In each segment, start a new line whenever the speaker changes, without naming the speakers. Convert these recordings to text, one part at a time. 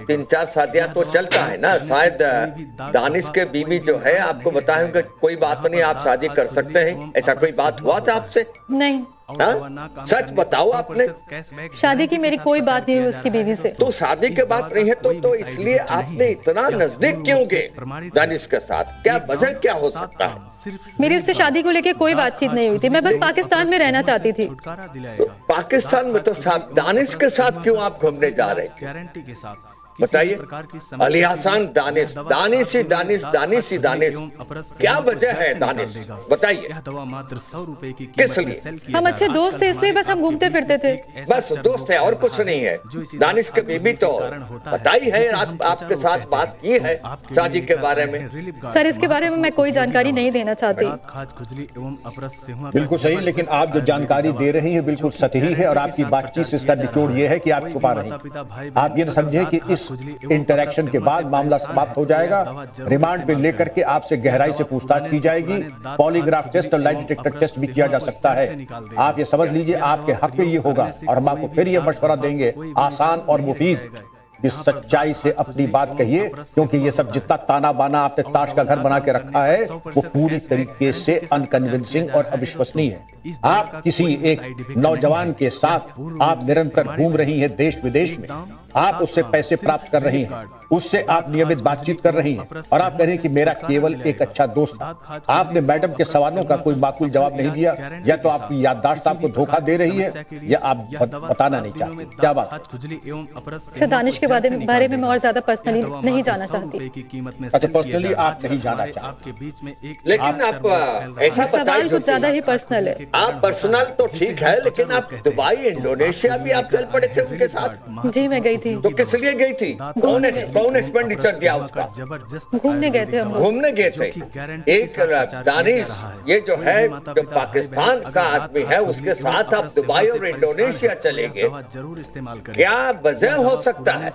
3-4 शादियां तो चलता है ना। शायद दानिश के बीवी जो है आपको बताए होंगे कोई बात नहीं, आप शादी कर सकते हैं, ऐसा कोई बात हुआ था आपसे?
नहीं,
हाँ? सच बताओ आपने।
शादी की मेरी कोई बात नहीं हुई उसकी बीवी से।
तो शादी के बात नहीं है तो इसलिए आपने इतना नजदीक क्यों गए दानिश के साथ? क्या वजह क्या हो सकता है?
मेरी उससे शादी को लेकर कोई बातचीत नहीं हुई थी, मैं बस पाकिस्तान में रहना चाहती थी।
तो पाकिस्तान में तो दानिश के साथ क्यों आप घूमने जा रहे थे? बताइए। अली हसन दानिश, दानिश ही दानिश, दानिश ही दानिश, क्या वजह है दानिश? बताइए किस लिए?
हम अच्छे दोस्त थे इसलिए बस हम घूमते फिरते थे।
बस दोस्त है और कुछ नहीं है। दानिश के बीबी तो बताई है, आपके साथ बात की है शादी के बारे में।
सर इसके बारे में मैं कोई जानकारी नहीं देना चाहती।
बिल्कुल सही, लेकिन आप जो जानकारी दे रही हैं बिल्कुल सतही है और आपकी बातचीत से इसका निचोड़ ये है कि आप छुपा रही हैं। आप ये न समझें कि इस इंटरैक्शन के बाद मामला समाप्त हो जाएगा। रिमांड पे लेकर के आपसे गहराई से पूछताछ की जाएगी। पॉलीग्राफ टेस्ट और लाई डिटेक्टर टेस्ट भी किया जा सकता है। आप ये समझ लीजिए आपके हक में ये होगा और हम आपको फिर ये मशवरा देंगे आसान और मुफीद, इस सच्चाई से अपनी बात कहिए, क्योंकि ये सब जितना ताना बाना आपने ताश का घर बना के रखा है वो पूरी तरीके से अनकन्विंसिंग और अविश्वसनीय है। आप किसी एक नौजवान के साथ आप निरंतर घूम रही हैं देश विदेश में, आप उससे पैसे प्राप्त कर रही हैं, उससे आप नियमित बातचीत कर रही हैं और आप कह रही हैं कि मेरा केवल एक अच्छा दोस्त था। आपने मैडम के सवालों का कोई माकूल जवाब नहीं दिया, या तो आपकी याददाश्त आपको धोखा दे रही है या आप बताना नहीं चाहते। क्या बात
सर दानिश के बारे में मैं और ज्यादा पर्सनली नहीं जाना चाहती।
अच्छा, पर्सनली आप नहीं जाना चाहते,
लेकिन आप ऐसा
सवाल कुछ ज्यादा ही पर्सनल है।
आप पर्सनल तो ठीक है, लेकिन आप दुबई इंडोनेशिया भी आप चल पड़े थे उनके साथ।
जी मैं गई थी।
तो किस लिए गई थी? कौन एक्सपेंडिचर दिया उसका?
घूमने गए थे हम लोग।
घूमने गए थे। एक दानिश ये जो है जो पाकिस्तान का आदमी है उसके साथ आप दुबई और इंडोनेशिया चले गए, क्या वजह हो सकता है?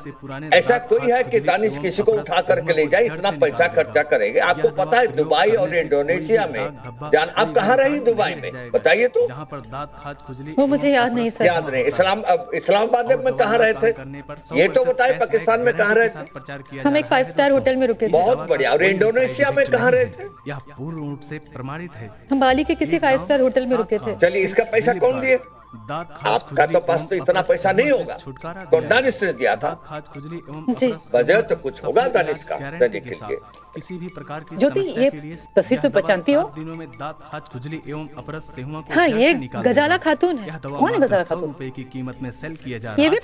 ऐसा कोई है कि दानिश किसी को उठा करके ले जाए, इतना पैसा खर्चा करेंगे? आपको पता है दुबई और इंडोनेशिया में आप कहाँ रही? दुबई में बताइए तो।
वो मुझे याद नहीं सर।
याद नहीं। इस्लामाबाद में कहाँ रहे थे ये तो बताए। पाकिस्तान में कहाँ रहे थे?
हम एक 5 स्टार होटल में रुके थे।
बहुत बढ़िया। और इंडोनेशिया में कहाँ रहे थे?
यह पूर्ण रूप से प्रमाणित है।
हम बाली के किसी 5 स्टार होटल में रुके थे।
चलिए, इसका पैसा कौन दिए? आपका तो पास तो इतना पैसा नहीं होगा, कौन दानिश ने दिया था?
जी
वजह तो कुछ होगा दानिश का देने के लिए।
किसी भी प्रकार की
ज्योति, ये तस्वीर तो पहचानती हो?
दिनों में दांत खाज खुजली एवं अपरस सेहुआ को
हाँ, ये गजाला खातून है।
कौन है गजाला खातून?
₹100 की कीमत में सेल किया जा
ये
रहा
भी